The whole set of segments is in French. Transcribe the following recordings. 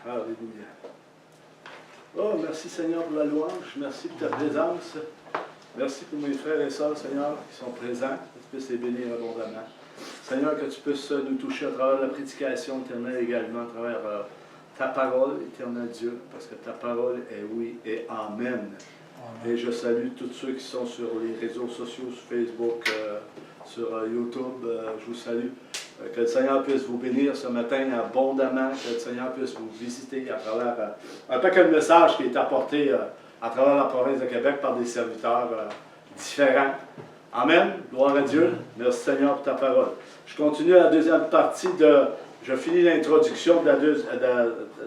Alléluia. Oh, merci Seigneur pour la louange. Merci pour ta présence. Merci pour mes frères et sœurs, Seigneur, qui sont présents. Que tu puisses les bénir abondamment. Seigneur, que tu puisses nous toucher à travers la prédication éternelle également, à travers ta parole, éternel Dieu, parce que ta parole est oui et amen. Et je salue tous ceux qui sont sur les réseaux sociaux, sur Facebook, sur YouTube. Je vous salue. Que le Seigneur puisse vous bénir ce matin abondamment, que le Seigneur puisse vous visiter à travers un paquet de messages qui est apporté à travers la province de Québec par des serviteurs différents. Amen. Gloire à Dieu. Merci Seigneur pour ta parole. Je continue la deuxième partie de... Je finis l'introduction de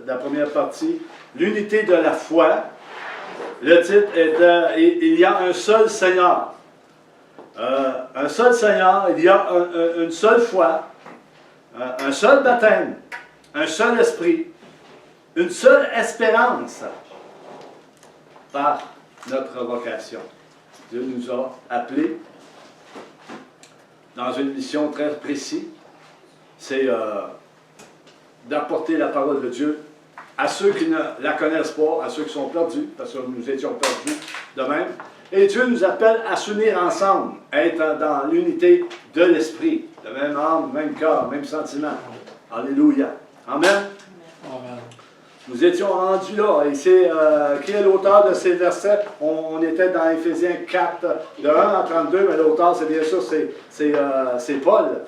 la première partie. L'unité de la foi. Le titre est il y a un seul Seigneur. Un seul Seigneur, il y a une seule foi, un seul baptême, un seul esprit, une seule espérance par notre vocation. Dieu nous a appelés dans une mission très précise, c'est d'apporter la parole de Dieu à ceux qui ne la connaissent pas, à ceux qui sont perdus, parce que nous étions perdus de même. Et Dieu nous appelle à s'unir ensemble, à être dans l'unité de l'esprit, le même âme, même cœur, même sentiment. Alléluia. Amen. Amen. Nous étions rendus là, et c'est qui est l'auteur de ces versets? On était dans Éphésiens 4, de 1 à 32, mais l'auteur, c'est bien sûr, c'est Paul.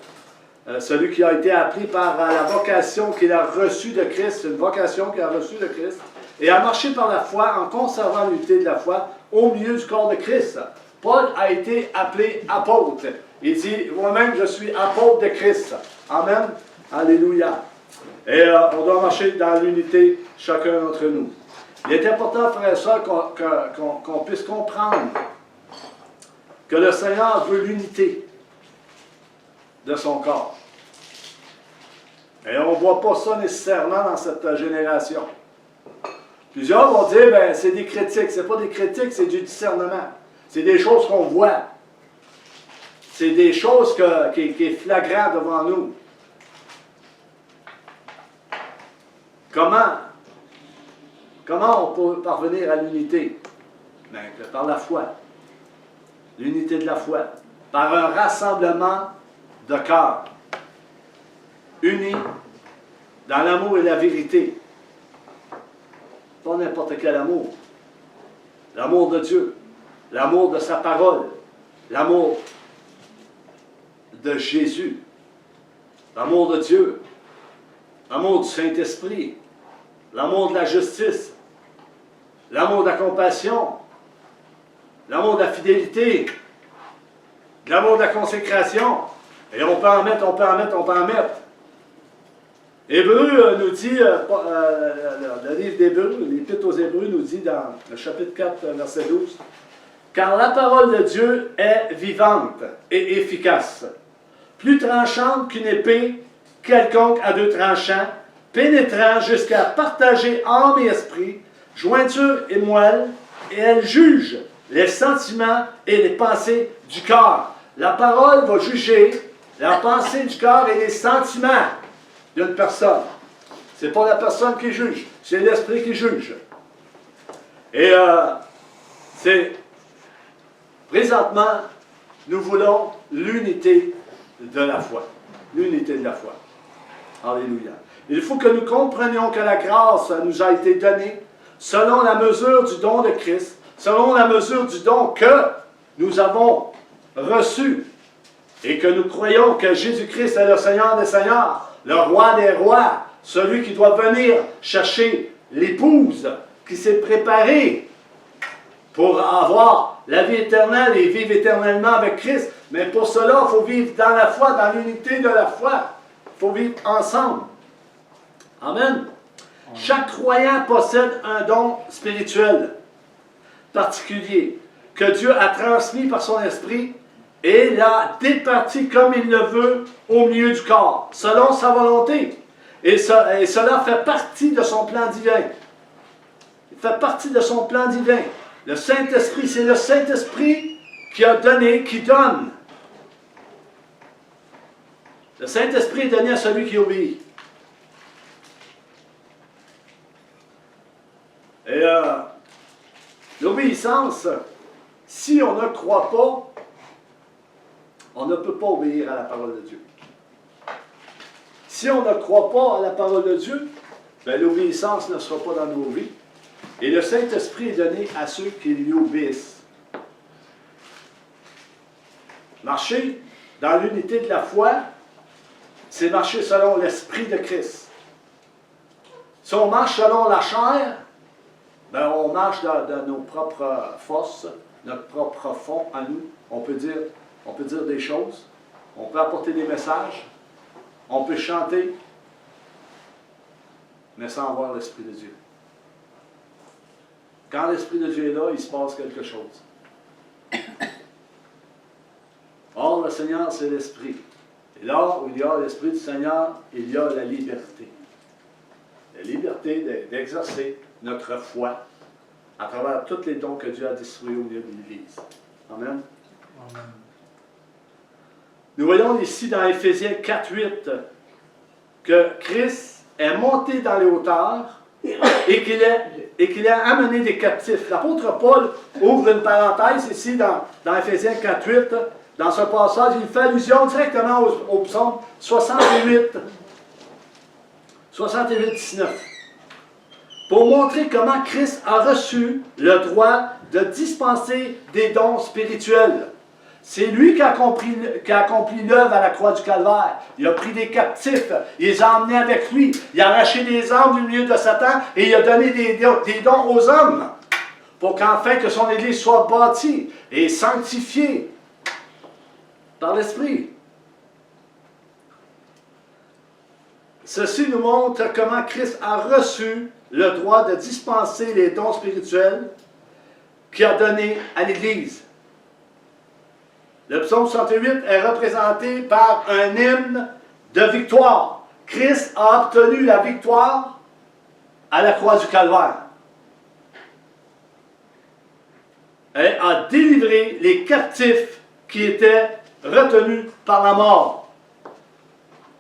Celui qui a été appris par la vocation qu'il a reçue de Christ, une vocation qu'il a reçue de Christ, et a marché par la foi en conservant l'unité de la foi au milieu du corps de Christ. Paul a été appelé apôtre. Il dit, moi-même je suis apôtre de Christ. Amen. Alléluia. Et on doit marcher dans l'unité, chacun d'entre nous. Il est important, frères et sœurs, qu'on puisse comprendre que le Seigneur veut l'unité de son corps. Et on ne voit pas ça nécessairement dans cette génération. Plusieurs vont dire, ben, c'est des critiques. Ce n'est pas des critiques, c'est du discernement. C'est des choses qu'on voit. C'est des choses qui est flagrant devant nous. Comment on peut parvenir à l'unité? Ben, par la foi. L'unité de la foi. Par un rassemblement de cœur. Unis dans l'amour et la vérité. Pas n'importe quel amour. L'amour de Dieu. L'amour de sa parole. L'amour de Jésus. L'amour de Dieu. L'amour du Saint-Esprit. L'amour de la justice. L'amour de la compassion. L'amour de la fidélité. L'amour de la consécration. Et on peut en mettre, on peut en mettre, on peut en mettre. Hébreu nous dit, le livre d'Hébreu, l'Épître aux Hébreux nous dit dans le chapitre 4, verset 12, « Car la parole de Dieu est vivante et efficace, plus tranchante qu'une épée quelconque à deux tranchants, pénétrant jusqu'à partager âme et esprit, jointure et moelle, et elle juge les sentiments et les pensées du cœur. » La parole va juger la pensée du cœur et les sentiments d'une personne. Ce n'est pas la personne qui juge, c'est l'esprit qui juge. Et c'est présentement, nous voulons l'unité de la foi. L'unité de la foi. Alléluia. Il faut que nous comprenions que la grâce nous a été donnée selon la mesure du don de Christ, selon la mesure du don que nous avons reçu, et que nous croyons que Jésus-Christ est le Seigneur des Seigneurs, le Roi des Rois, celui qui doit venir chercher l'épouse qui s'est préparée pour avoir la vie éternelle et vivre éternellement avec Christ. Mais pour cela, il faut vivre dans la foi, dans l'unité de la foi. Il faut vivre ensemble. Amen. Chaque croyant possède un don spirituel particulier que Dieu a transmis par son esprit et l'a départi comme il le veut au milieu du corps, selon sa volonté. Et cela fait partie de son plan divin. Il fait partie de son plan divin. Le Saint-Esprit, c'est le Saint-Esprit qui a donné, qui donne. Le Saint-Esprit est donné à celui qui obéit. Et l'obéissance, si on ne croit pas, on ne peut pas obéir à la parole de Dieu. Si on ne croit pas à la parole de Dieu, ben, l'obéissance ne sera pas dans nos vies. Et le Saint-Esprit est donné à ceux qui lui obéissent. Marcher dans l'unité de la foi, c'est marcher selon l'Esprit de Christ. Si on marche selon la chair, ben on marche dans nos propres forces, notre propre fond à nous. On peut dire des choses, on peut apporter des messages, on peut chanter, mais sans voir l'Esprit de Dieu. Quand l'Esprit de Dieu est là, il se passe quelque chose. Or, le Seigneur, c'est l'Esprit. Et là où il y a l'Esprit du Seigneur, il y a la liberté. La liberté d'exercer notre foi à travers tous les dons que Dieu a distribués au milieu de l'Église. Amen. Amen. Nous voyons ici dans Éphésiens 4:8 que Christ est monté dans les hauteurs et qu'il a amené des captifs. L'apôtre Paul ouvre une parenthèse ici dans Éphésiens 4:8. Dans ce passage, il fait allusion directement au psaume 68, 19. Pour montrer comment Christ a reçu le droit de dispenser des dons spirituels. C'est lui qui a accompli l'œuvre à la croix du Calvaire. Il a pris des captifs, il les a emmenés avec lui, il a arraché des âmes du milieu de Satan et il a donné des dons aux hommes pour qu'enfin que son Église soit bâtie et sanctifiée par l'Esprit. Ceci nous montre comment Christ a reçu le droit de dispenser les dons spirituels qu'il a donnés à l'Église. Le psaume 68 est représenté par un hymne de victoire. Christ a obtenu la victoire à la croix du Calvaire. Et a délivré les captifs qui étaient retenus par la mort.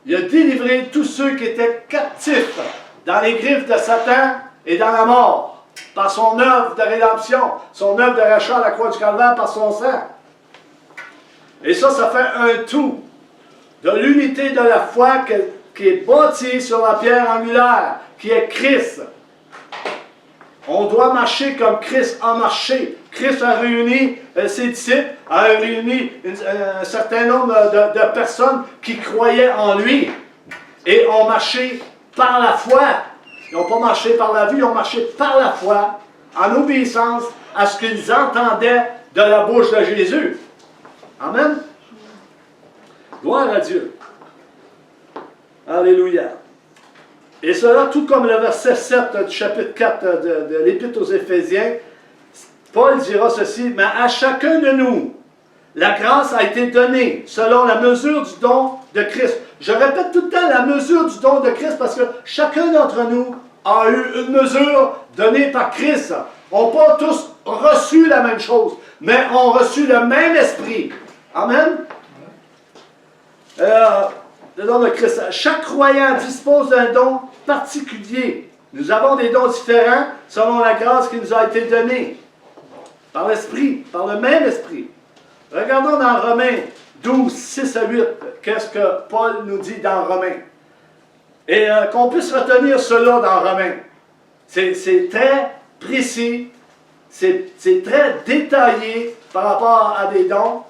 Il a délivré tous ceux qui étaient captifs dans les griffes de Satan et dans la mort, par son œuvre de rédemption, son œuvre de rachat à la croix du Calvaire par son sang. Et ça fait un tout de l'unité de la foi qui est bâtie sur la pierre angulaire, qui est Christ. On doit marcher comme Christ a marché. Christ a réuni ses disciples, a réuni un certain nombre de personnes qui croyaient en lui et ont marché par la foi. Ils n'ont pas marché par la vue, ils ont marché par la foi, en obéissance à ce qu'ils entendaient de la bouche de Jésus. Amen. Gloire à Dieu. Alléluia. Et cela, tout comme le verset 7 du chapitre 4 de l'Épître aux Éphésiens, Paul dira ceci, « Mais à chacun de nous, la grâce a été donnée selon la mesure du don de Christ. » Je répète tout le temps la mesure du don de Christ parce que chacun d'entre nous a eu une mesure donnée par Christ. On n'a pas tous reçu la même chose, mais on a reçu le même esprit. Amen. Le don de Christ. Chaque croyant dispose d'un don particulier. Nous avons des dons différents selon la grâce qui nous a été donnée. Par l'Esprit, par le même Esprit. Regardons dans Romains 12, 6 à 8, qu'est-ce que Paul nous dit dans Romains. Et qu'on puisse retenir cela dans Romains. C'est très précis, c'est très détaillé par rapport à des dons.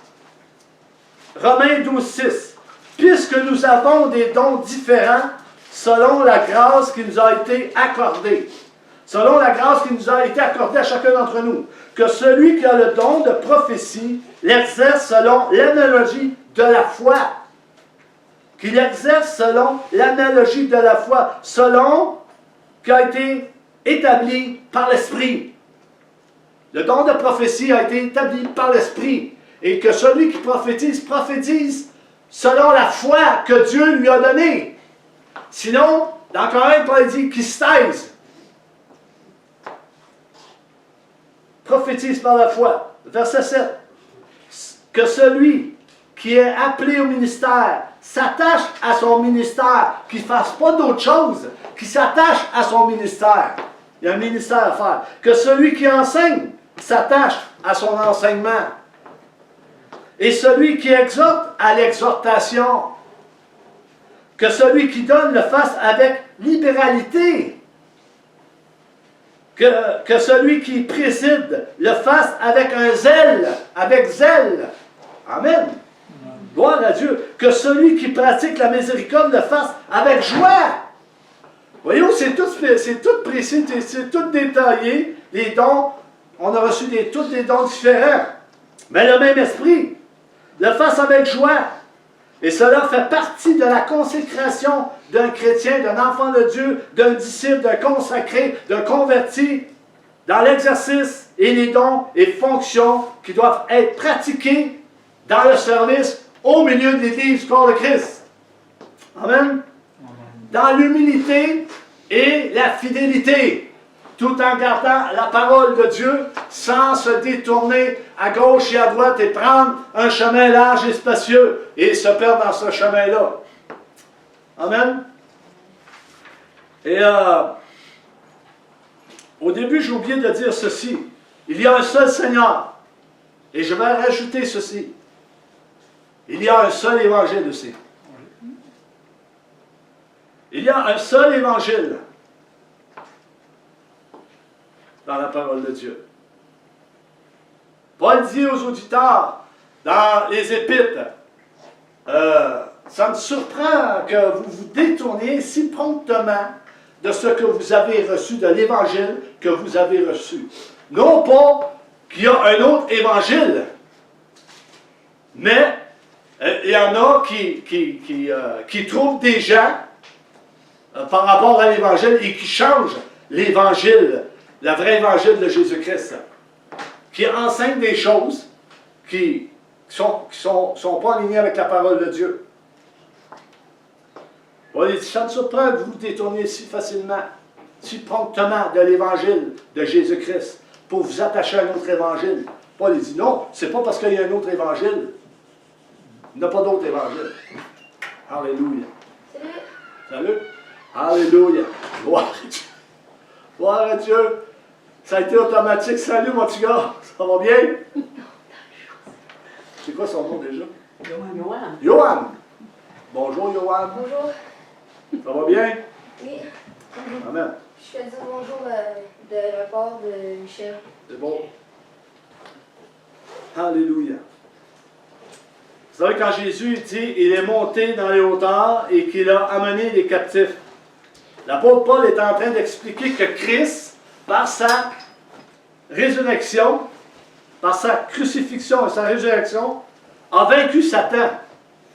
Romains 12, 6. Puisque nous avons des dons différents selon la grâce qui nous a été accordée. Selon la grâce qui nous a été accordée à chacun d'entre nous. Que celui qui a le don de prophétie l'exerce selon l'analogie de la foi. Qu'il exerce selon l'analogie de la foi, selon qui a été établi par l'Esprit. Le don de prophétie a été établi par l'Esprit. Et que celui qui prophétise selon la foi que Dieu lui a donnée. Sinon, dans Corinthe, Paul dit qu'il se taise. Prophétise par la foi. Verset 7. Que celui qui est appelé au ministère s'attache à son ministère, qu'il ne fasse pas d'autre chose, qu'il s'attache à son ministère. Il y a un ministère à faire. Que celui qui enseigne s'attache à son enseignement. Et celui qui exhorte à l'exhortation. Que celui qui donne le fasse avec libéralité. Que celui qui préside le fasse avec un zèle, avec zèle. Amen. Gloire à Dieu. Que celui qui pratique la miséricorde le fasse avec joie. Voyez, c'est tout précis, c'est tout détaillé. Les dons, on a reçu tous des dons différents. Mais le même esprit. Le fasse avec joie. Et cela fait partie de la consécration d'un chrétien, d'un enfant de Dieu, d'un disciple, d'un consacré, d'un converti, dans l'exercice et les dons et fonctions qui doivent être pratiqués dans le service au milieu de l'Église corps de Christ. Amen. Dans l'humilité et la fidélité, tout en gardant la parole de Dieu, sans se détourner à gauche et à droite et prendre un chemin large et spacieux et se perdre dans ce chemin-là. Amen. Et au début, j'ai oublié de dire ceci. Il y a un seul Seigneur. Et je vais rajouter ceci. Il y a un seul évangile aussi. Il y a un seul évangile dans la parole de Dieu. Paul dit aux auditeurs dans les Épîtres, ça me surprend que vous vous détourniez si promptement de ce que vous avez reçu, de l'évangile que vous avez reçu. Non pas qu'il y a un autre évangile, mais il y en a qui trouvent des gens par rapport à l'évangile et qui changent l'évangile, le vrai évangile de Jésus-Christ, qui enseignent des choses qui sont pas alignées avec la parole de Dieu. Paul dit, ça me surprend que vous vous détourniez si facilement, si promptement de l'évangile de Jésus-Christ pour vous attacher à un autre évangile. Paul dit, non, c'est pas parce qu'il y a un autre évangile. Il n'y a pas d'autre évangile. Alléluia. Salut. Alléluia. Gloire à Dieu. Gloire à Dieu. Ça a été automatique. Salut, mon petit gars. Ça va bien? C'est quoi son nom déjà? Johan. Johan. Bonjour, Johan. Bonjour. Ça va bien? Oui. Amen. Je fais dire bonjour de la part de Michel. C'est bon. Alléluia. Vous savez, quand Jésus dit, il est monté dans les hauteurs et qu'il a amené les captifs. L'apôtre Paul est en train d'expliquer que Christ, par sa résurrection, par sa crucifixion et sa résurrection, a vaincu Satan.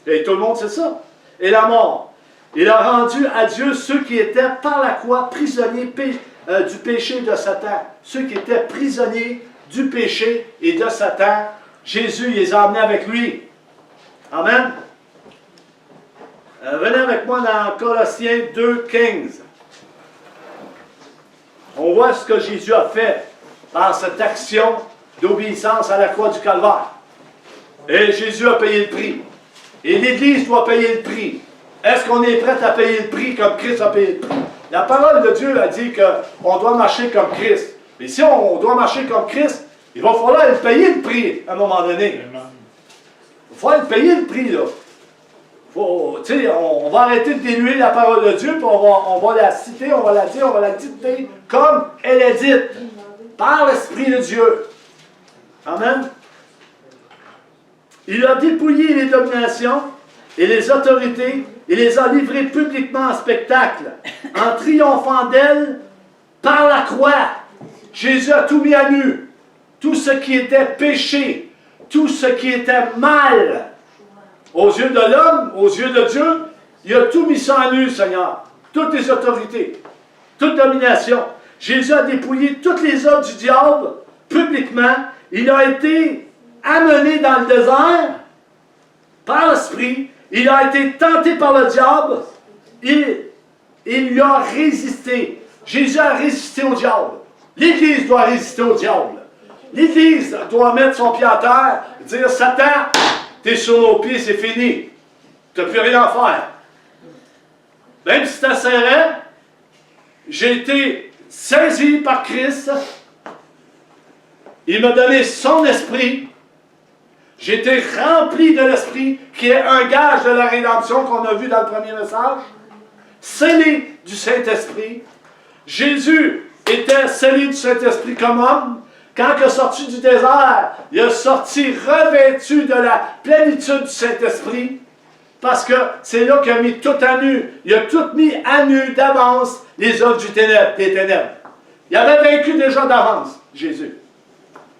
Et tout le monde sait ça. Et la mort. Il a rendu à Dieu ceux qui étaient par la croix prisonniers du péché et de Satan. Ceux qui étaient prisonniers du péché et de Satan, Jésus les a emmenés avec lui. Amen. Venez avec moi dans Colossiens 2,15. On voit ce que Jésus a fait par cette action d'obéissance à la croix du Calvaire. Et Jésus a payé le prix. Et l'Église doit payer le prix. Est-ce qu'on est prêt à payer le prix comme Christ a payé le prix? La parole de Dieu a dit qu'on doit marcher comme Christ. Mais si on doit marcher comme Christ, il va falloir payer le prix à un moment donné. Il va falloir payer le prix, là. On va arrêter de dénuer la parole de Dieu, puis on va la citer, on va la dire, on va la dicter comme elle est dite, par l'Esprit de Dieu. Amen. Il a dépouillé les dominations et les autorités et les a livrées publiquement en spectacle, en triomphant d'elles par la croix. Jésus a tout mis à nu. Tout ce qui était péché, tout ce qui était mal, aux yeux de l'homme, aux yeux de Dieu, il a tout mis ça à nu, Seigneur. Toutes les autorités, toute domination. Jésus a dépouillé toutes les œuvres du diable publiquement. Il a été amené dans le désert par l'Esprit. Il a été tenté par le diable. Il lui a résisté. Jésus a résisté au diable. L'Église doit résister au diable. L'Église doit mettre son pied à terre et dire, Satan, t'es sur nos pieds, c'est fini. Tu n'as plus rien à faire. Même si tu serré, j'ai été saisi par Christ. Il m'a donné son esprit. J'ai été rempli de l'esprit, qui est un gage de la rédemption qu'on a vu dans le premier message. Scellé du Saint-Esprit. Jésus était scellé du Saint-Esprit comme homme. Quand il est sorti du désert, il est sorti revêtu de la plénitude du Saint-Esprit. Parce que c'est là qu'il a mis tout à nu. Il a tout mis à nu d'avance les œuvres des ténèbres. Il avait vaincu déjà d'avance, Jésus.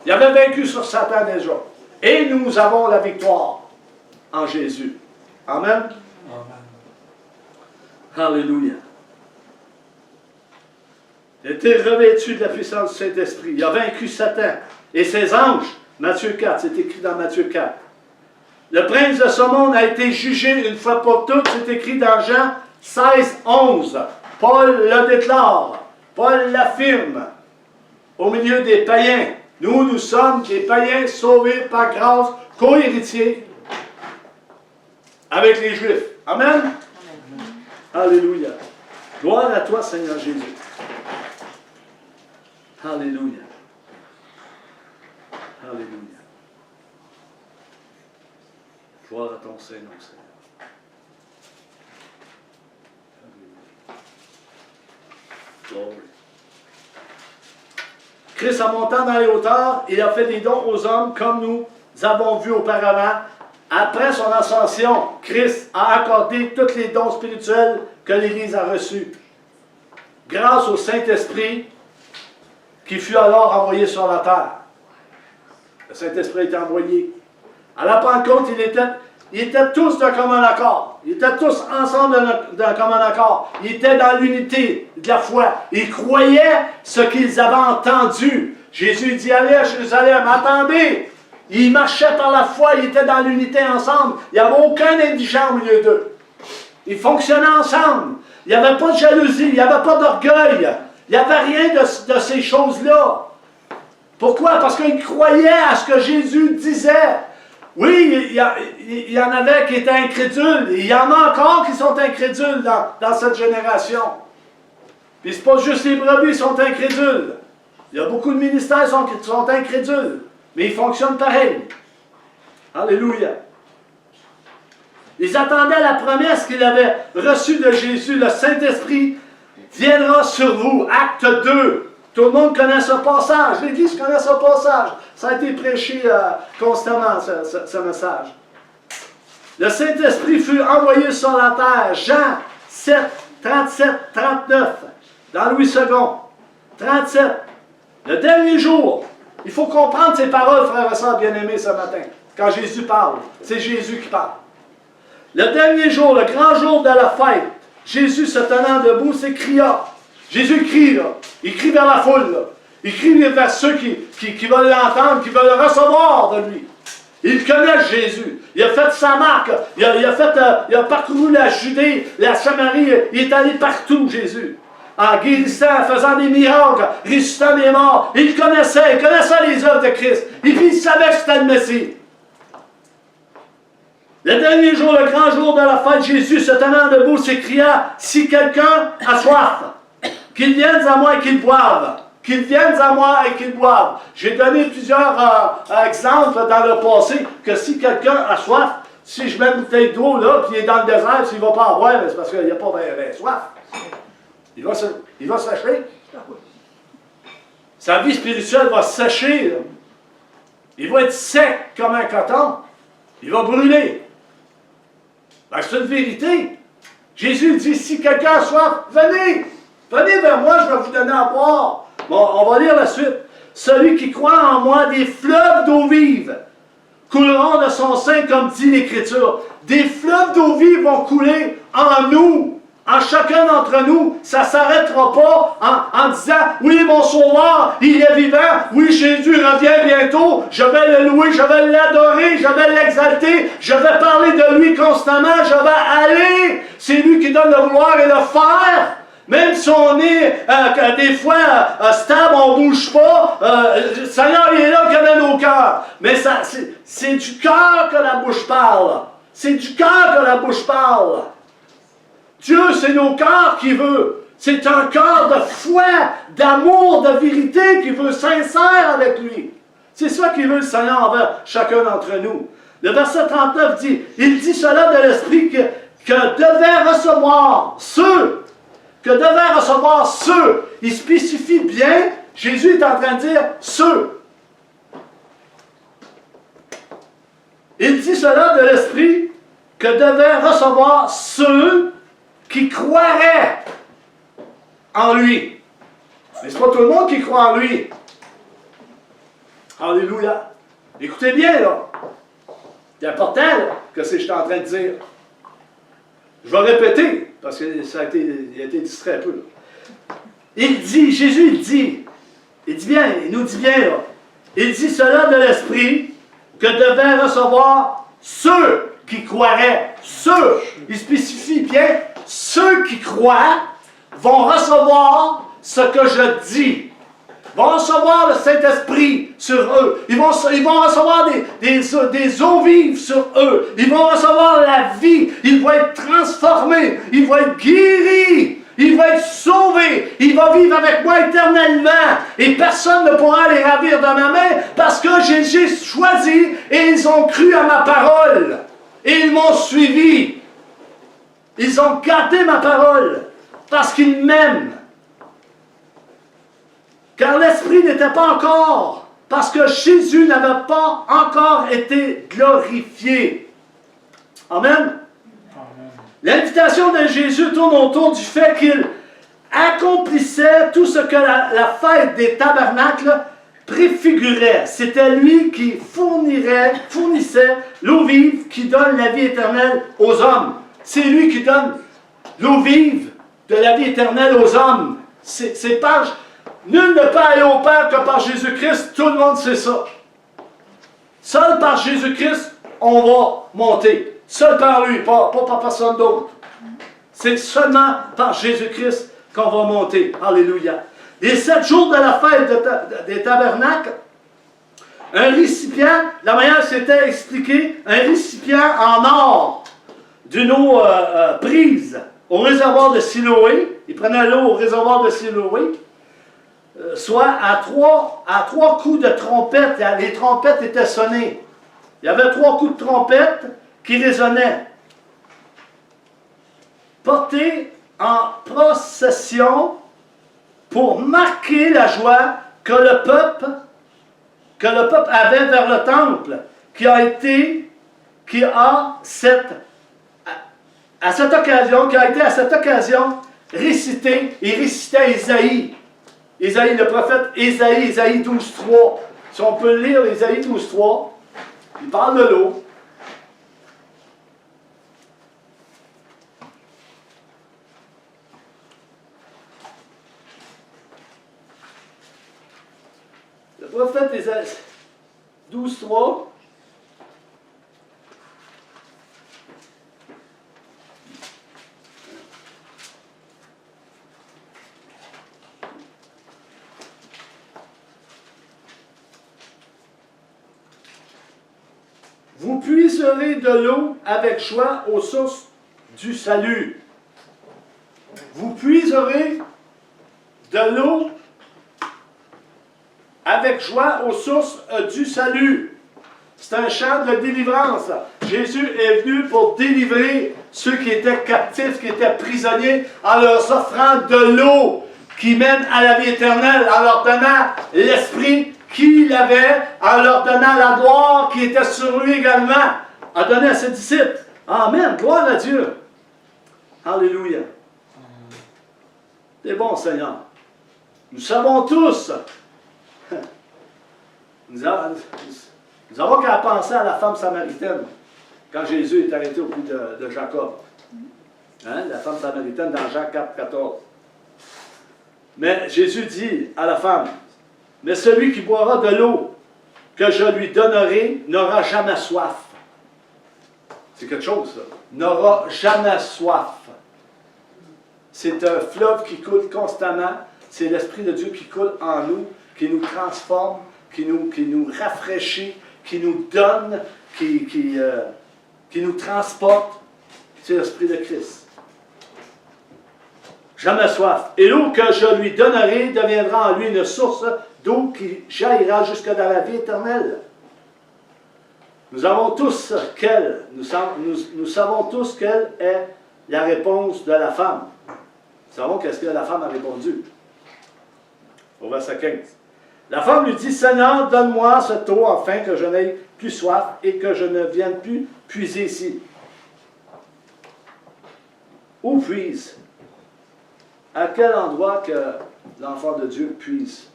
Il avait vaincu sur Satan déjà. Et nous avons la victoire en Jésus. Amen. Alléluia. Il a été revêtu de la puissance du Saint-Esprit. Il a vaincu Satan et ses anges. Matthieu 4, c'est écrit dans Matthieu 4. Le prince de ce monde a été jugé une fois pour toutes, c'est écrit dans Jean 16, 11. Paul le déclare, Paul l'affirme, au milieu des païens. Nous sommes des païens sauvés par grâce, co-héritiers avec les Juifs. Amen? Amen. Alléluia. Gloire à toi, Seigneur Jésus. Alléluia. Alléluia. Gloire à ton Seigneur, Seigneur. Glory. Christ, en montant dans les hauteurs, il a fait des dons aux hommes comme nous avons vu auparavant. Après son ascension, Christ a accordé tous les dons spirituels que l'Église a reçus. Grâce au Saint-Esprit qui fut alors envoyé sur la terre. Le Saint-Esprit a été envoyé. À la Pentecôte, ils étaient tous d'un commun accord. Ils étaient tous ensemble d'un commun accord. Ils étaient dans l'unité de la foi. Ils croyaient ce qu'ils avaient entendu. Jésus dit, allez à Jérusalem, attendez. Ils marchaient par la foi, ils étaient dans l'unité ensemble. Il n'y avait aucun indigent au milieu d'eux. Ils fonctionnaient ensemble. Il n'y avait pas de jalousie, il n'y avait pas d'orgueil. Il n'y avait rien de ces choses-là. Pourquoi? Parce qu'ils croyaient à ce que Jésus disait. Oui, il y en avait qui étaient incrédules. Il y en a encore qui sont incrédules dans cette génération. Puis c'est pas juste les brebis qui sont incrédules. Il y a beaucoup de ministères qui sont incrédules. Mais ils fonctionnent pareil. Alléluia. Ils attendaient la promesse qu'ils avaient reçue de Jésus. Le Saint-Esprit viendra sur vous. Acte 2. Tout le monde connaît ce passage. L'Église connaît ce passage. Ça a été prêché constamment, ce message. Le Saint-Esprit fut envoyé sur la terre. Jean 7, 37, 39. Dans Louis II. 37. Le dernier jour. Il faut comprendre ces paroles, frères et sœurs bien-aimés, ce matin. Quand Jésus parle. C'est Jésus qui parle. Le dernier jour, le grand jour de la fête, Jésus se tenant debout s'écria. Jésus crie, là. Il crie vers la foule, là. Il crie vers ceux qui veulent l'entendre, qui veulent le recevoir de lui. Ils connaissent Jésus. Il a fait sa marque. Il a parcouru la Judée, la Samarie. Il est allé partout, Jésus. En guérissant, en faisant des miracles, ressuscitant des morts. Il connaissait les œuvres de Christ. Et puis il savait que c'était le Messie. Le dernier jour, le grand jour de la fête, Jésus se tenant debout s'écria, si quelqu'un a soif, qu'il vienne à moi et qu'il boive. Qu'ils viennent à moi et qu'ils boivent. J'ai donné plusieurs exemples dans le passé que si quelqu'un a soif, si je mets une bouteille d'eau là, puis il est dans le désert, s'il ne va pas en boire, c'est parce qu'il n'y a pas de soif. Il va sécher. Sa vie spirituelle va sécher. Là. Il va être sec comme un coton. Il va brûler. Ben, c'est une vérité. Jésus dit, si quelqu'un a soif, venez. Venez vers moi, je vais vous donner à boire. Bon, on va lire la suite. Celui qui croit en moi, des fleuves d'eau vive couleront de son sein, comme dit l'Écriture. Des fleuves d'eau vive vont couler en nous, en chacun d'entre nous. Ça ne s'arrêtera pas en disant, oui, mon sauveur, il est vivant. Oui, Jésus revient bientôt. Je vais le louer, je vais l'adorer, je vais l'exalter. Je vais parler de lui constamment. Je vais aller. C'est lui qui donne le vouloir et le faire. Même si on est des fois stable, on ne bouge pas, le Seigneur il est là qui connaît nos cœurs. Mais c'est du cœur que la bouche parle. C'est du cœur que la bouche parle. Dieu, c'est nos cœurs qui veut. C'est un cœur de foi, d'amour, de vérité qui veut sincère avec lui. C'est ça qu'il veut le Seigneur envers chacun d'entre nous. Le verset 39 dit, il dit cela de l'Esprit que devaient recevoir ceux, il spécifie bien, Jésus est en train de dire ceux. Il dit cela de l'Esprit que devaient recevoir ceux qui croiraient en lui. Mais ce n'est pas tout le monde qui croit en lui. Alléluia. Écoutez bien, là. C'est important, là, que c'est ce que je suis en train de dire. Je vais répéter, parce que il a été distrait un peu. Là. Jésus, il dit bien, il nous dit bien, là. Il dit cela de l'Esprit que devaient recevoir ceux qui croiraient. Ceux, il spécifie bien, ceux qui croient vont recevoir ce que je dis. Vont recevoir le Saint-Esprit sur eux. Ils vont recevoir des eaux vives sur eux. Ils vont recevoir la vie. Ils vont être transformés. Ils vont être guéris. Ils vont être sauvés. Ils vont vivre avec moi éternellement. Et personne ne pourra les ravir de ma main parce que j'ai choisi et ils ont cru à ma parole. Et ils m'ont suivi. Ils ont gardé ma parole parce qu'ils m'aiment. Car l'Esprit n'était pas encore, parce que Jésus n'avait pas encore été glorifié. Amen. L'invitation de Jésus tourne autour du fait qu'il accomplissait tout ce que la fête des tabernacles préfigurait. C'était lui qui fournissait l'eau vive qui donne la vie éternelle aux hommes. C'est lui qui donne l'eau vive de la vie éternelle aux hommes. C'est par... Nul ne peut aller au Père que par Jésus-Christ, tout le monde sait ça. Seul par Jésus-Christ, on va monter. Seul par lui, pas par personne d'autre. C'est seulement par Jésus-Christ qu'on va monter. Alléluia. Les 7 jours de la fête des tabernacles, un récipient, la manière c'était expliqué, un récipient en or d'une eau prise au réservoir de Siloé. Il prenait l'eau au réservoir de Siloé. Soit à trois coups de trompette, les trompettes étaient sonnées. Il y avait 3 coups de trompette qui résonnaient. Portés en procession pour marquer la joie que le peuple avait vers le temple, qui a à cette occasion récité et récitait Isaïe. Le prophète Isaïe 12.3. Si on peut lire Isaïe 12.3, il parle de l'eau. Le prophète Isaïe 12.3. Vous puiserez de l'eau avec joie aux sources du salut. Vous puiserez de l'eau avec joie aux sources du salut. C'est un chant de délivrance. Jésus est venu pour délivrer ceux qui étaient captifs, qui étaient prisonniers, en leur offrant de l'eau qui mène à la vie éternelle, en leur donnant l'Esprit qu'il avait, en leur donnant la gloire qui était sur lui également, a donné à ses disciples. Amen. Gloire à Dieu. Alléluia. C'est bon, Seigneur. Nous savons tous. Nous avons qu'à penser à la femme samaritaine quand Jésus est arrêté au bout de Jacob. Hein? La femme samaritaine dans Jean 4.14. Mais Jésus dit à la femme, « Mais celui qui boira de l'eau que je lui donnerai n'aura jamais soif. » C'est quelque chose, ça. N'aura jamais soif. C'est un fleuve qui coule constamment. C'est l'Esprit de Dieu qui coule en nous, qui nous transforme, qui nous rafraîchit, qui nous donne, qui nous transporte. C'est l'Esprit de Christ. jamais soif. Et l'eau que je lui donnerai deviendra en lui une source d'eau qui jaillira jusque dans la vie éternelle. Nous savons tous quelle est la réponse de la femme. Nous savons qu'est-ce que la femme a répondu. Au verset 15. La femme lui dit, Seigneur, donne-moi cette eau afin que je n'aie plus soif et que je ne vienne plus puiser ici. Où puise? À quel endroit que l'enfant de Dieu puise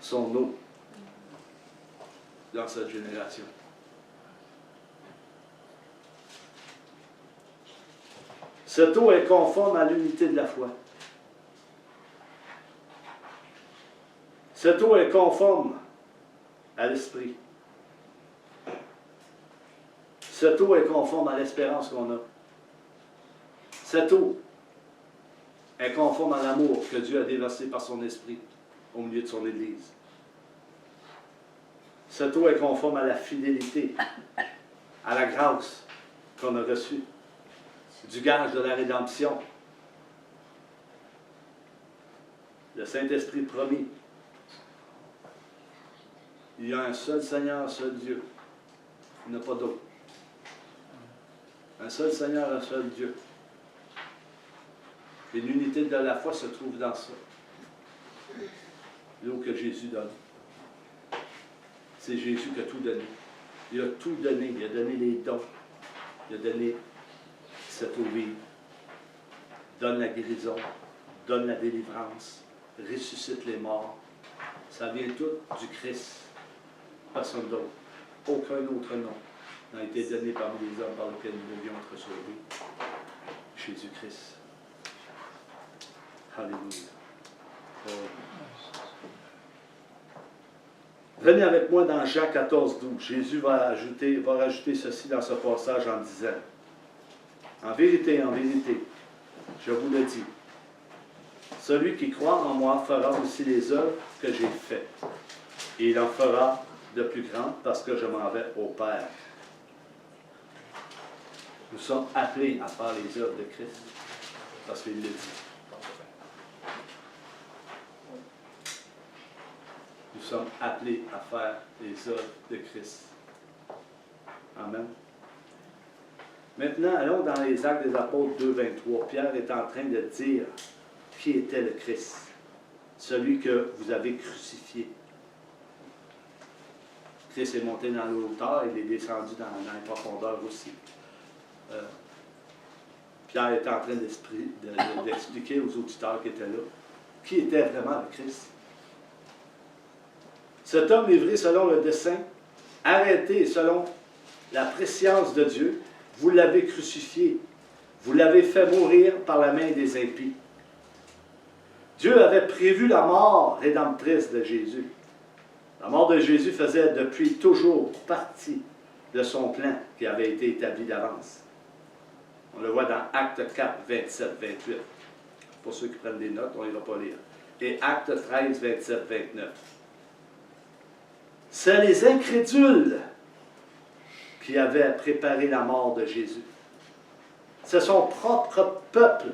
son eau dans cette génération? Cette eau est conforme à l'unité de la foi. Cette eau est conforme à l'esprit. Cette eau est conforme à l'espérance qu'on a. Cette eau est conforme à l'amour que Dieu a déversé par son esprit au milieu de son Église. Cette eau est conforme à la fidélité, à la grâce qu'on a reçue, du gage de la rédemption, le Saint-Esprit promis. Il y a un seul Seigneur, un seul Dieu. Il n'y en a pas d'autre. Un seul Seigneur, un seul Dieu. Et l'unité de la foi se trouve dans ça. L'eau que Jésus donne. C'est Jésus qui a tout donné. Il a tout donné. Il a donné les dons. Il a donné cette eau vive. Donne la guérison. Donne la délivrance. Ressuscite les morts. Ça vient tout du Christ. Personne d'autre. Aucun autre nom n'a été donné parmi les hommes par lesquels nous devions être sauvés. Jésus-Christ. Alléluia. Oh. Venez avec moi dans Jean 14, 12. Jésus va rajouter ceci dans ce passage en disant, en vérité, je vous le dis, celui qui croit en moi fera aussi les œuvres que j'ai faites. Et il en fera de plus grandes parce que je m'en vais au Père. Nous sommes appelés à faire les œuvres de Christ parce qu'il le dit. Nous sommes appelés à faire les œuvres de Christ. Amen. Maintenant, allons dans les Actes des Apôtres 2, 23. Pierre est en train de dire qui était le Christ, celui que vous avez crucifié. Christ est monté dans le hauteur, il est descendu dans les profondeurs aussi. Pierre est en train d'expliquer aux auditeurs qui étaient là qui était vraiment le Christ. Cet homme livré selon le dessein, arrêté selon la prescience de Dieu, vous l'avez crucifié, vous l'avez fait mourir par la main des impies. Dieu avait prévu la mort rédemptrice de Jésus. La mort de Jésus faisait depuis toujours partie de son plan qui avait été établi d'avance. On le voit dans Actes 4, 27, 28. Pour ceux qui prennent des notes, on n'ira pas lire. Et Actes 13, 27, 29. C'est les incrédules qui avaient préparé la mort de Jésus. C'est son propre peuple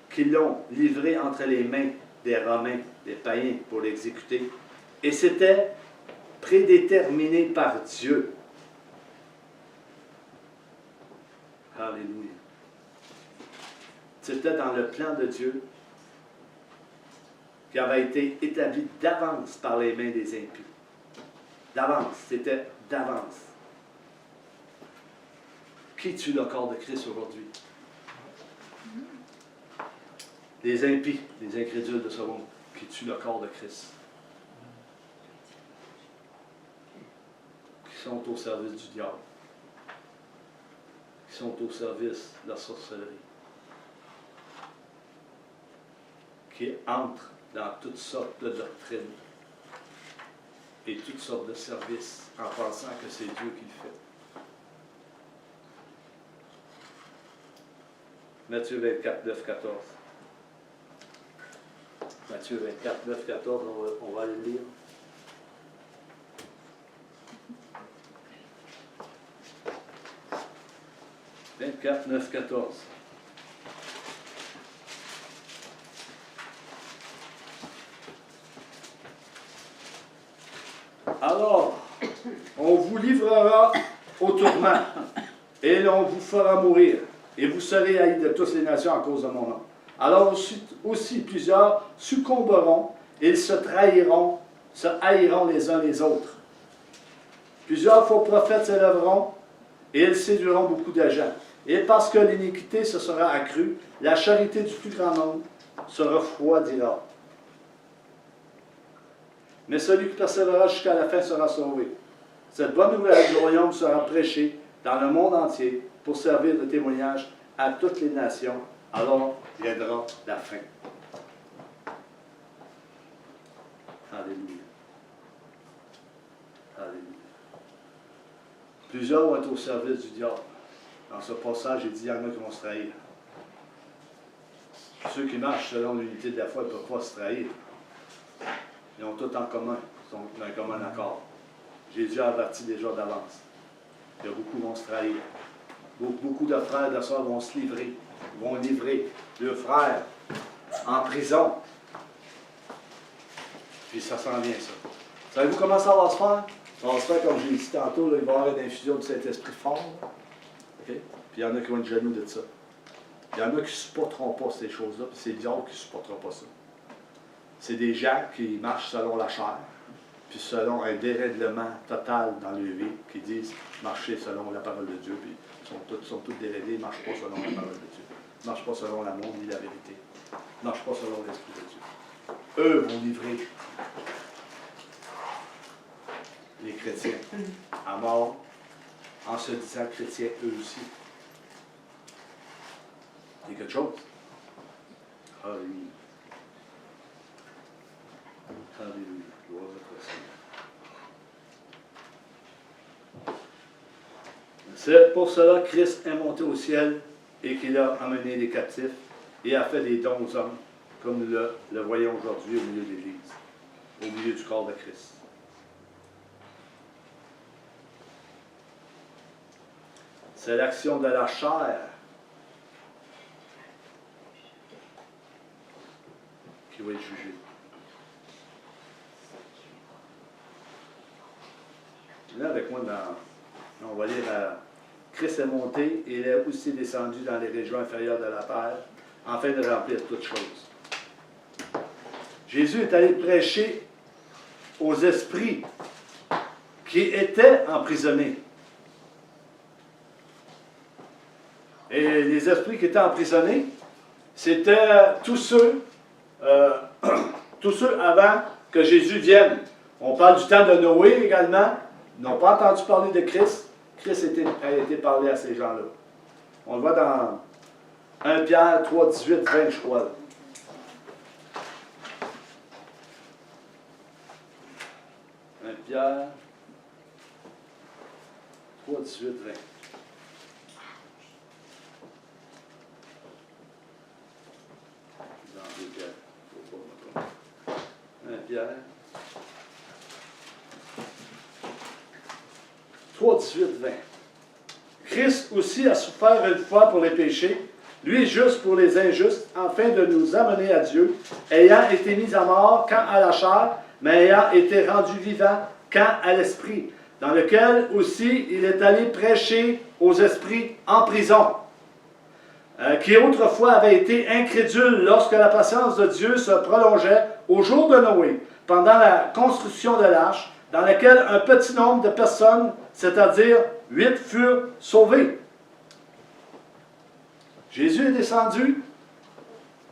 qui l'ont livré entre les mains des Romains, des païens, pour l'exécuter. Et c'était prédéterminé par Dieu. Alléluia. C'était dans le plan de Dieu qui avait été établi d'avance par les mains des impies. D'avance, c'était d'avance. Qui tue le corps de Christ aujourd'hui? Les impies, les incrédules de ce monde, qui tuent le corps de Christ. Qui sont au service du diable. Qui sont au service de la sorcellerie. Qui entrent dans toutes sortes de doctrines et toutes sortes de services en pensant que c'est Dieu qui le fait. Matthieu 24, 9, 14. Matthieu 24, 9, 14, on va le lire. « 24, 9, 14. Alors, on vous livrera au tourment, et l'on vous fera mourir, et vous serez haïs de toutes les nations à cause de mon nom. Alors aussi plusieurs succomberont, et ils se trahiront, se haïront les uns les autres. Plusieurs faux prophètes s'élèveront, et ils séduiront beaucoup de gens. Et parce que l'iniquité se sera accrue, la charité du plus grand nombre se refroidira. Mais celui qui persévérera jusqu'à la fin sera sauvé. Cette bonne nouvelle du royaume sera prêchée dans le monde entier pour servir de témoignage à toutes les nations. Alors viendra la fin. Alléluia. Alléluia. Plusieurs vont être au service du diable. Dans ce passage, il dit qu'il y en a qui vont se trahir. Ceux qui marchent selon l'unité de la foi ne peuvent pas se trahir. Ils ont tout en commun. Ils sont d'un commun accord. Jésus a averti déjà d'avance. Il y a beaucoup qui vont se trahir. Beaucoup de frères et de sœurs vont se livrer. Vont livrer leurs frères en prison. Puis ça s'en vient, ça. Savez-vous comment ça va se faire? Ça va se faire, comme j'ai dit tantôt, là, il va y avoir une infusion du Saint-Esprit fort. Okay? Puis il y en a qui vont être jaloux de ça. Il y en a qui ne supporteront pas ces choses-là, puis c'est le diable qui ne supportera pas ça. C'est des gens qui marchent selon la chair, puis selon un dérèglement total dans leur vie, qui disent marcher selon la parole de Dieu, puis ils sont tous déréglés, ils ne marchent pas selon la parole de Dieu. Ils ne marchent pas selon l'amour ni la vérité. Ils ne marchent pas selon l'Esprit de Dieu. Eux vont livrer les chrétiens à mort en se disant chrétiens eux aussi. Il y a quelque chose. Alléluia. Alléluia. Gloire à toi, Seigneur. C'est pour cela que Christ est monté au ciel et qu'il a amené les captifs et a fait des dons aux hommes, comme nous le voyons aujourd'hui au milieu de l'Église, au milieu du corps de Christ. C'est l'action de la chair qui va être jugée. Là, avec moi, on va lire Christ est monté et il est aussi descendu dans les régions inférieures de la terre, afin de remplir toutes choses. Jésus est allé prêcher aux esprits qui étaient emprisonnés. Et les esprits qui étaient emprisonnés, c'était tous ceux avant que Jésus vienne. On parle du temps de Noé également. Ils n'ont pas entendu parler de Christ. Christ a été parlé à ces gens-là. On le voit dans 1 Pierre 3, 18, 20, je crois. 1 Pierre 3, 18, 20. Pierre. 3, 18, 20. Christ aussi a souffert une fois pour les péchés, lui juste pour les injustes, afin de nous amener à Dieu, ayant été mis à mort quand à la chair, mais ayant été rendu vivant quand à l'esprit, dans lequel aussi il est allé prêcher aux esprits en prison, qui autrefois avaient été incrédules lorsque la patience de Dieu se prolongeait au jour de Noé, pendant la construction de l'arche, dans laquelle un petit nombre de personnes, c'est-à-dire 8, furent sauvées. Jésus est descendu,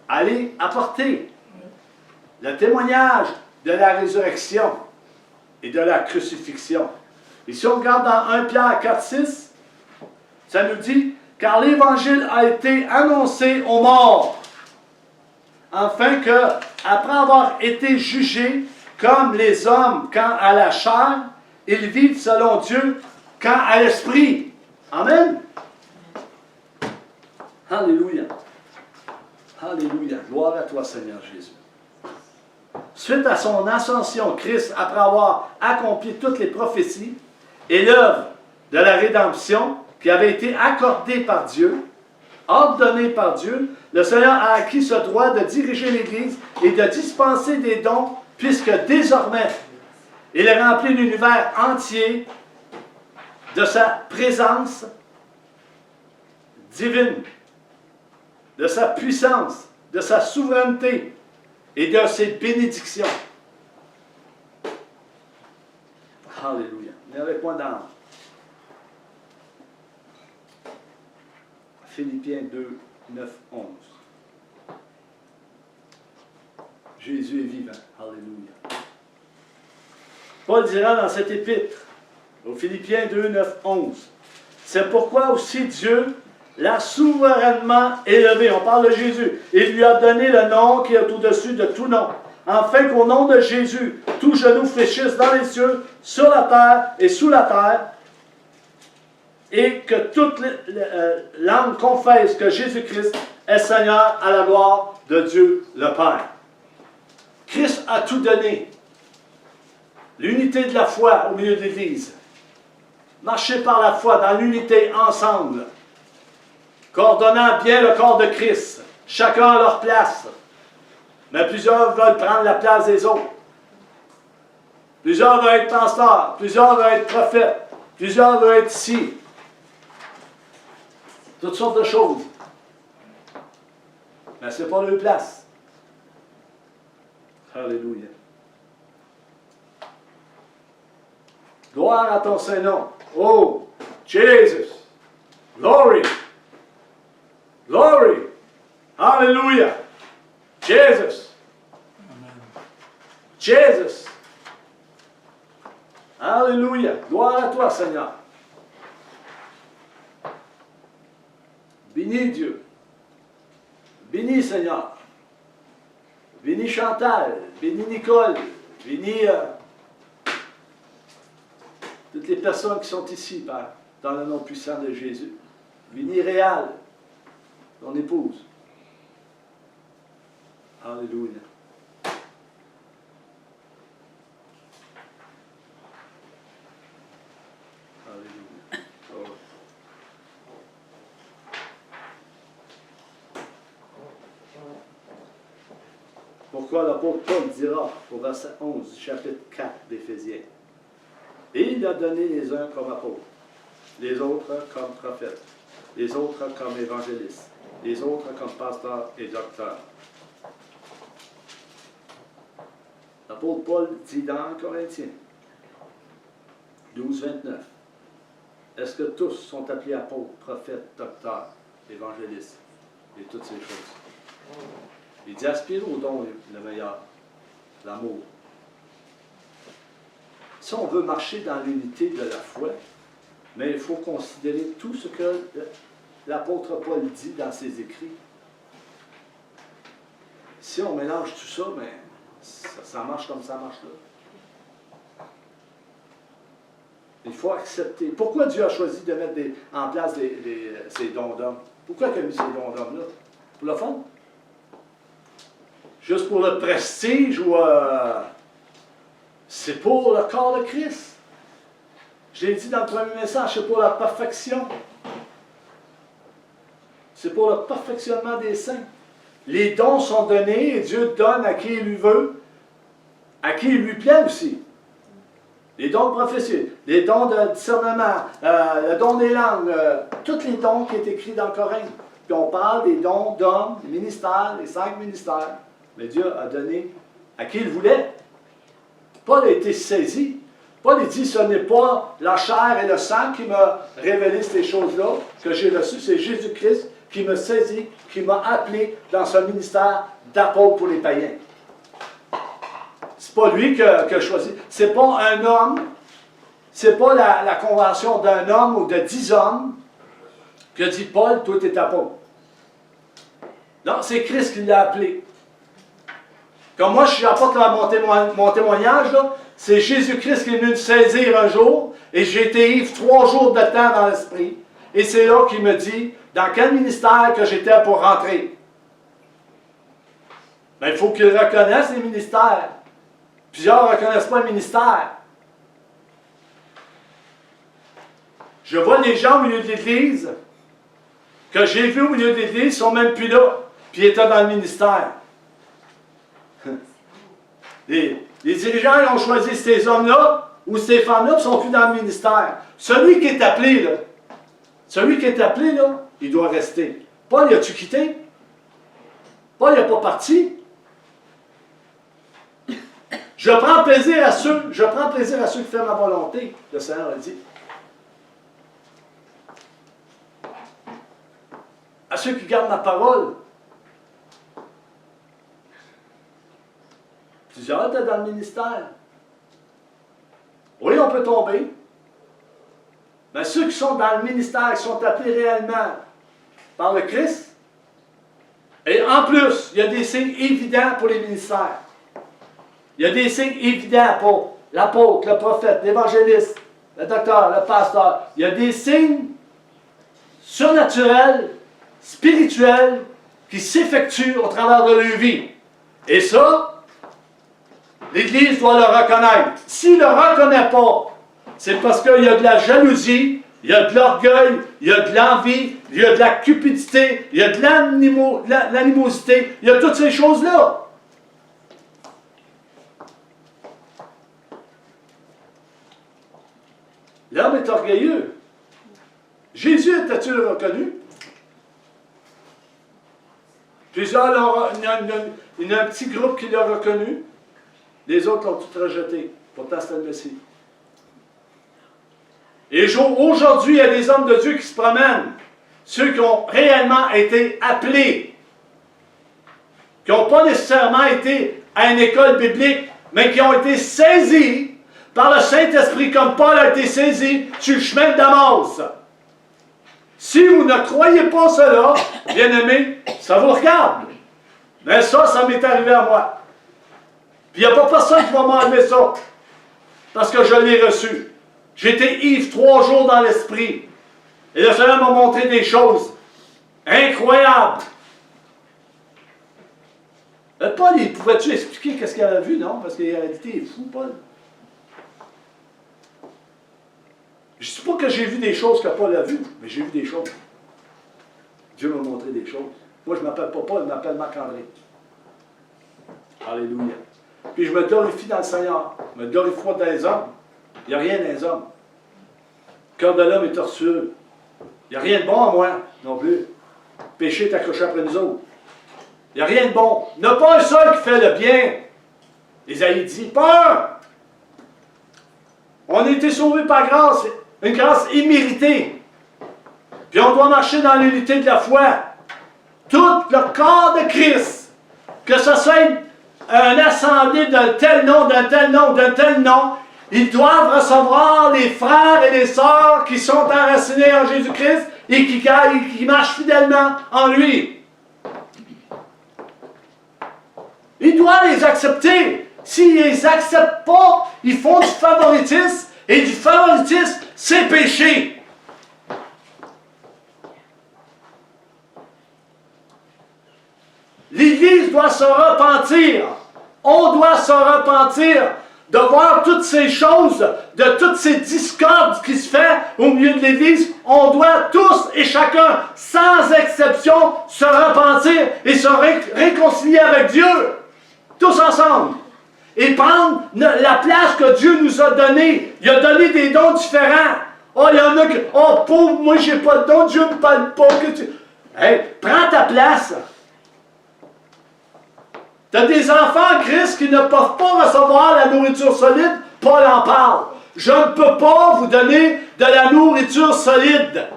aller apporter le témoignage de la résurrection et de la crucifixion. Et si on regarde dans 1 Pierre 4, 6, ça nous dit « Car l'Évangile a été annoncé aux morts, afin que, après avoir été jugés comme les hommes quand à la chair, ils vivent selon Dieu quand à l'esprit. » Amen. Alléluia. Alléluia. Gloire à toi, Seigneur Jésus. Suite à son ascension, Christ, après avoir accompli toutes les prophéties et l'œuvre de la rédemption qui avait été accordée par Dieu, ordonnée par Dieu, le Seigneur a acquis ce droit de diriger l'Église et de dispenser des dons, puisque désormais, Il a rempli l'univers entier de sa présence divine, de sa puissance, de sa souveraineté et de ses bénédictions. Alléluia. Venez avec moi dans Philippiens 2, 9, 11. Jésus est vivant. Alléluia. Paul dira dans cet épître, aux Philippiens 2, 9, 11, c'est pourquoi aussi Dieu l'a souverainement élevé. On parle de Jésus. Il lui a donné le nom qui est au-dessus de tout nom. Afin qu'au nom de Jésus, tout genou fléchisse dans les cieux, sur la terre et sous la terre, et que toute langue confesse que Jésus-Christ est Seigneur à la gloire de Dieu le Père. Christ a tout donné. L'unité de la foi au milieu de l'Église. Marcher par la foi dans l'unité ensemble. Coordonnant bien le corps de Christ. Chacun à leur place. Mais plusieurs veulent prendre la place des autres. Plusieurs veulent être pasteurs. Plusieurs veulent être prophètes. Plusieurs veulent être ici. Toutes sortes de choses. Mais ce n'est pas leur place. Alléluia. Gloire à ton Saint-Nom. Oh, Jesus. Glory. Glory. Hallelujah. Jesus. Jesus. Alléluia. Gloire à toi, Seigneur. Bénis Dieu. Bénis Seigneur. Bénis Chantal. Bénis Nicole. Bénis toutes les personnes qui sont ici, Père, dans le nom puissant de Jésus. Bénis Réal, ton épouse. Alléluia. Alléluia. Oh. Pourquoi l'apôtre Paul dira au verset 11, chapitre 4 d'Éphésiens, et il a donné les uns comme apôtres, les autres comme prophètes, les autres comme évangélistes, les autres comme pasteurs et docteurs. L'apôtre Paul dit dans Corinthiens 12, 29, est-ce que tous sont appelés apôtres, prophètes, docteurs, évangélistes et toutes ces choses? Il dit aspirez au don le meilleur, l'amour. Si on veut marcher dans l'unité de la foi, mais il faut considérer tout ce que l'apôtre Paul dit dans ses écrits. Si on mélange tout ça, mais ça marche comme ça marche là. Il faut accepter. Pourquoi Dieu a choisi de mettre en place ces dons d'hommes? Pourquoi il a mis ces dons d'hommes-là? Pour le fun? Juste pour le prestige ou... c'est pour le corps de Christ. Je l'ai dit dans le premier message, c'est pour la perfection. C'est pour le perfectionnement des saints. Les dons sont donnés et Dieu donne à qui il lui veut, à qui il lui plaît aussi. Les dons de prophétie, les dons de discernement, le don des langues, tous les dons qui sont écrits dans Corinthe. Puis on parle des dons d'hommes, les ministères, les 5 ministères. Mais Dieu a donné à qui il voulait. Paul a été saisi. Paul dit, ce n'est pas la chair et le sang qui m'a révélé ces choses-là que j'ai reçues, c'est Jésus-Christ qui m'a saisi, qui m'a appelé dans ce ministère d'apôtre pour les païens. C'est pas lui qui a choisi. C'est pas un homme, c'est pas la convention d'un homme ou de 10 hommes que dit Paul, toi t'es apôtre. Non, c'est Christ qui l'a appelé. Comme moi, je apporte mon témoignage, c'est Jésus-Christ qui est venu me saisir un jour, et j'ai été ivre 3 jours de temps dans l'esprit. Et c'est là qu'il me dit, dans quel ministère que j'étais pour rentrer. Ben, il faut qu'ils reconnaissent les ministères. Plusieurs ne reconnaissent pas le ministère. Je vois des gens au milieu de l'Église, que j'ai vus au milieu de l'Église, ils ne sont même plus là, puis ils étaient dans le ministère. Les dirigeants ils ont choisi ces hommes-là ou ces femmes-là qui ne sont plus dans le ministère. Celui qui est appelé, là, il doit rester. Paul, il a-tu quitté? Paul, il n'a pas parti. Je prends plaisir à ceux qui font ma volonté, le Seigneur a dit. À ceux qui gardent ma parole. Plusieurs étaient dans le ministère. Oui, on peut tomber. Mais ceux qui sont dans le ministère, qui sont appelés réellement par le Christ, et en plus, il y a des signes évidents pour les ministères. Il y a des signes évidents pour l'apôtre, le prophète, l'évangéliste, le docteur, le pasteur. Il y a des signes surnaturels, spirituels, qui s'effectuent au travers de leur vie. Et ça, l'Église doit le reconnaître. S'il ne le reconnaît pas, c'est parce qu'il y a de la jalousie, il y a de l'orgueil, il y a de l'envie, il y a de la cupidité, il y a de l'animosité, il y a toutes ces choses-là. L'homme est orgueilleux. Jésus était-il reconnu? Plusieurs, il y a un petit groupe qui l'a reconnu. Les autres l'ont tout rejeté. Pourtant, c'était le Messie. Et aujourd'hui, il y a des hommes de Dieu qui se promènent. Ceux qui ont réellement été appelés. Qui n'ont pas nécessairement été à une école biblique, mais qui ont été saisis par le Saint-Esprit, comme Paul a été saisi sur le chemin de Damas. Si vous ne croyez pas cela, bien-aimés, ça vous regarde. Mais ça m'est arrivé à moi. Puis il n'y a pas personne qui va m'enlever ça. Parce que je l'ai reçu. J'étais ivre 3 jours dans l'esprit. Et le Seigneur m'a montré des choses incroyables. Paul, pouvait-tu expliquer qu'est-ce qu'il avait vu, non? Parce qu'il a été fou, Paul. Je ne dis pas que j'ai vu des choses que Paul a vues, mais j'ai vu des choses. Dieu m'a montré des choses. Moi, je ne m'appelle pas Paul, je m'appelle Marc-André. Alléluia. Puis je me glorifie dans le Seigneur. Je me glorifie pas dans les hommes. Il n'y a rien dans les hommes. Le cœur de l'homme est tortueux. Il n'y a rien de bon en moi, non plus. Le péché est accroché après nous autres. Il n'y a rien de bon. Il n'y en a pas un seul qui fait le bien. Ésaïe dit, pas un. On a été sauvés par grâce, une grâce imméritée. Puis on doit marcher dans l'unité de la foi. Tout le corps de Christ, que ce soit un assemblée d'un tel nom, d'un tel nom, d'un tel nom, ils doivent recevoir les frères et les sœurs qui sont enracinés en Jésus-Christ et qui marchent fidèlement en lui. Ils doivent les accepter. S'ils ne les acceptent pas, ils font du favoritisme. Et du favoritisme, c'est péché. L'Église doit se repentir. On doit se repentir de voir toutes ces choses, de toutes ces discordes qui se font au milieu de l'Église. On doit tous et chacun, sans exception, se repentir et se réconcilier avec Dieu. Tous ensemble. Et prendre la place que Dieu nous a donnée. Il a donné des dons différents. Oh, il y en a qui... Oh, pauvre, moi, j'ai pas de don. Dieu ne me parle pas. Hey, prends ta place. Tu as des enfants en Christ qui ne peuvent pas recevoir la nourriture solide. Paul en parle. Je ne peux pas vous donner de la nourriture solide.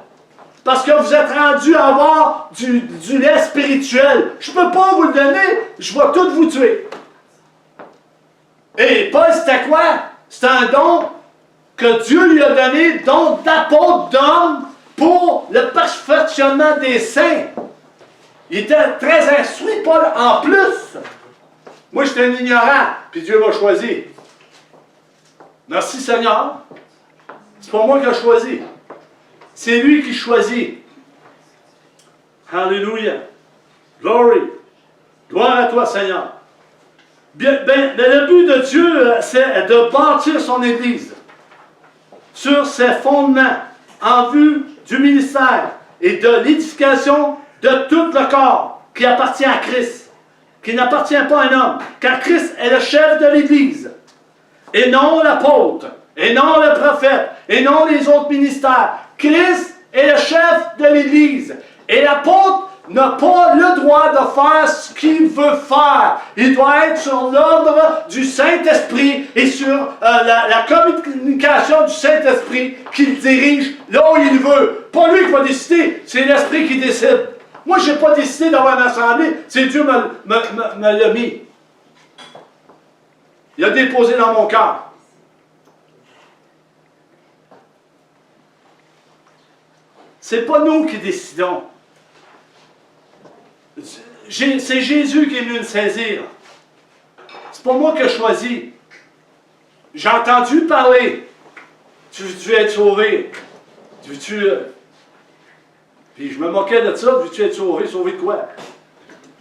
Parce que vous êtes rendus à avoir du lait spirituel. Je ne peux pas vous le donner. Je vais tout vous tuer. Et Paul, c'était quoi? C'était un don que Dieu lui a donné, don d'apôtre, d'homme, pour le perfectionnement des saints. Il était très instruit, Paul, en plus. Moi, j'étais un ignorant, puis Dieu m'a choisi. Merci Seigneur. C'est pas moi qui ai choisi. C'est lui qui choisit. Alléluia. Glory. Gloire à toi, Seigneur. Bien, le but de Dieu, c'est de bâtir son Église sur ses fondements en vue du ministère et de l'édification de tout le corps qui appartient à Christ. qui n'appartient pas à un homme, car Christ est le chef de l'Église, et non l'apôtre, et non le prophète, et non les autres ministères. Christ est le chef de l'Église, et l'apôtre n'a pas le droit de faire ce qu'il veut faire. Il doit être sur l'ordre du Saint-Esprit et sur la communication du Saint-Esprit qu'il dirige là où il veut. Pas lui qui va décider, c'est l'Esprit qui décide. Moi, je n'ai pas décidé d'avoir une assemblée, c'est Dieu me l'a mis. Il a déposé dans mon cœur. C'est pas nous qui décidons. C'est Jésus qui est venu me saisir. C'est pas moi qui ai choisi. J'ai entendu parler. Tu veux-tu être sauvé? Tu veux-tu... Puis je me moquais de ça. Veux-tu être sauvé? Sauvé de quoi?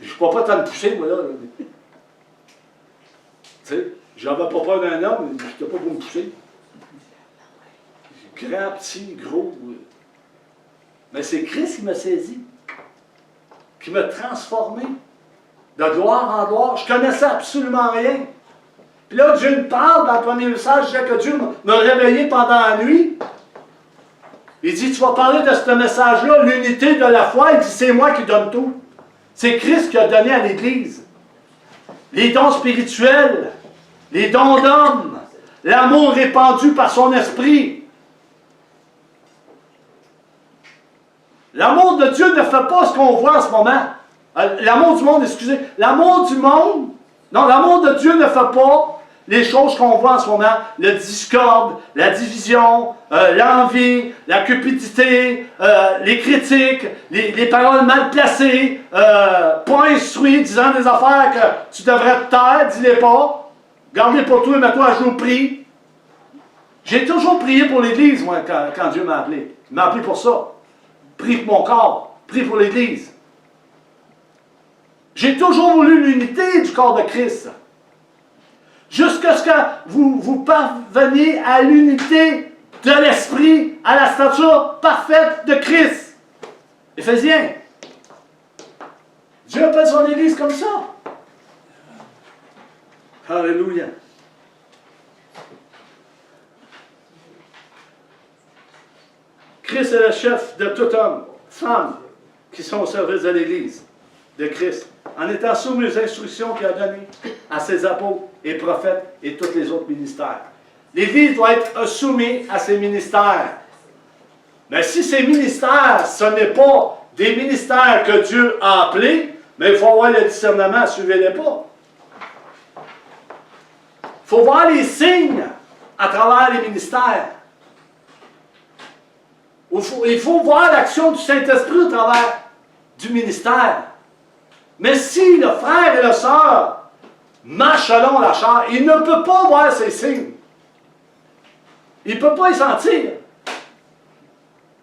Je ne crois pas tant me pousser, moi, là. Tu sais, j'avais pas peur d'un homme, je n'étais pas pour me pousser. Grand, petit, gros. Mais c'est Christ qui m'a saisi. Qui m'a transformé de gloire en gloire. Je ne connaissais absolument rien. Puis là, Dieu me parle dans le premier message, je disais que Dieu m'a réveillé pendant la nuit. Il dit, tu vas parler de ce message-là, l'unité de la foi. Il dit, c'est moi qui donne tout. C'est Christ qui a donné à l'Église. Les dons spirituels, les dons d'hommes, l'amour répandu par son esprit. L'amour de Dieu ne fait pas ce qu'on voit en ce moment. L'amour du monde, excusez. L'amour du monde, non, l'amour de Dieu ne fait pas les choses qu'on voit en ce moment. Le discorde, la division, l'envie, la cupidité, les critiques, les paroles mal placées, pas instruits, disant des affaires que tu devrais te taire, dis-les pas. Garde-les pour toi et mets-toi à jouer au prix. J'ai toujours prié pour l'Église, moi, quand Dieu m'a appelé. Il m'a appelé pour ça. Prie pour mon corps, prie pour l'Église. J'ai toujours voulu l'unité du corps de Christ. Jusqu'à ce que vous parveniez à l'unité de l'Esprit, à la stature parfaite de Christ. Éphésiens. Dieu appelle son Église comme ça. Alléluia. Christ est le chef de tout homme, femme, qui sont au service de l'Église de Christ, en étant soumis aux instructions qu'il a données à ses apôtres et prophètes et tous les autres ministères. L'Église doit être soumise à ses ministères. Mais si ces ministères, ce n'est pas des ministères que Dieu a appelés, mais il faut avoir le discernement, suivez-les pas. Il faut voir les signes à travers les ministères. Il faut voir l'action du Saint-Esprit au travers du ministère. Mais si le frère et la sœur marchent selon la chair, il ne peut pas voir ces signes. Il ne peut pas y sentir.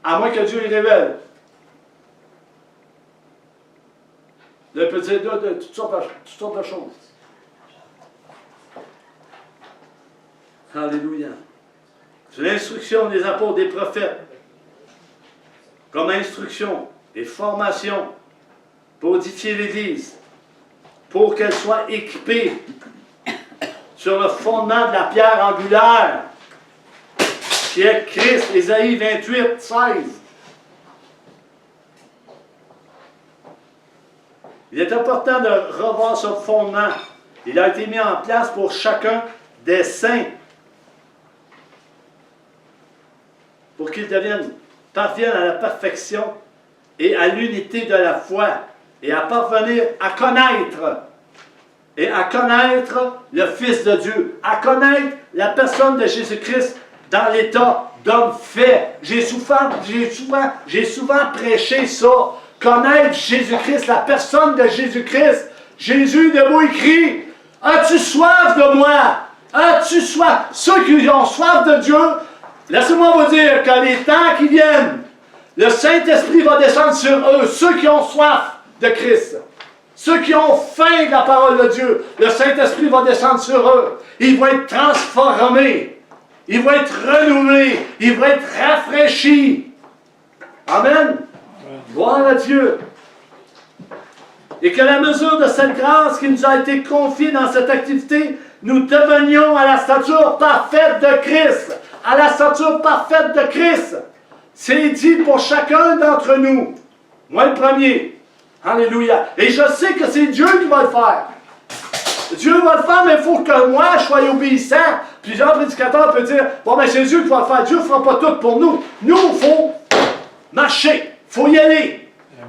À moins que Dieu y révèle. Il peut dire de toutes sortes de choses. Alléluia. C'est l'instruction des apôtres, des prophètes. Comme instruction et formation pour édifier l'Église, pour qu'elle soit équipée sur le fondement de la pierre angulaire, qui est Christ, Ésaïe 28, 16. Il est important de revoir ce fondement. Il a été mis en place pour chacun des saints, pour qu'ils parviennent à la perfection et à l'unité de la foi, et à parvenir à connaître le Fils de Dieu, à connaître la personne de Jésus-Christ dans l'état d'homme fait. J'ai souvent prêché ça, connaître Jésus-Christ, la personne de Jésus-Christ. Jésus debout écrit, « As-tu soif de moi? As-tu soif? » Ceux qui ont soif de Dieu, laissez-moi vous dire que les temps qui viennent, le Saint-Esprit va descendre sur eux, ceux qui ont soif de Christ, ceux qui ont faim de la parole de Dieu, le Saint-Esprit va descendre sur eux. Ils vont être transformés, ils vont être renouvelés, ils vont être rafraîchis. Amen. Gloire à Dieu. Et que la mesure de cette grâce qui nous a été confiée dans cette activité, nous devenions à la stature parfaite de Christ. À la stature parfaite de Christ. C'est dit pour chacun d'entre nous. Moi le premier. Alléluia. Et je sais que c'est Dieu qui va le faire. Dieu va le faire, mais il faut que moi, je sois obéissant. Plusieurs prédicateurs peuvent dire, bon, mais c'est Dieu qui va le faire. Dieu ne fera pas tout pour nous. Nous, il faut marcher. Il faut y aller. Il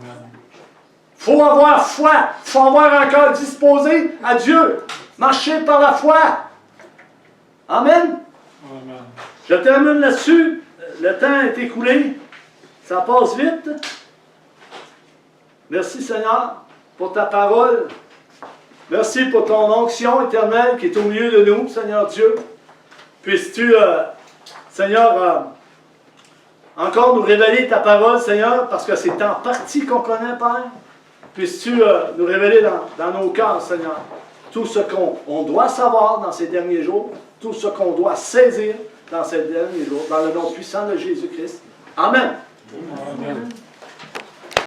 faut avoir foi. Il faut avoir un cœur disposé à Dieu. Marcher par la foi. Amen. Amen. Je termine là-dessus. Le temps est écoulé. Ça passe vite. Merci Seigneur pour ta parole. Merci pour ton onction éternelle qui est au milieu de nous, Seigneur Dieu. Puisses-tu, Seigneur, encore nous révéler ta parole, Seigneur, parce que c'est en partie qu'on connaît, Père. Puisses-tu nous révéler dans nos cœurs, Seigneur, tout ce qu'on doit savoir dans ces derniers jours, tout ce qu'on doit saisir dans ces derniers jours, dans le nom puissant de Jésus-Christ. Amen.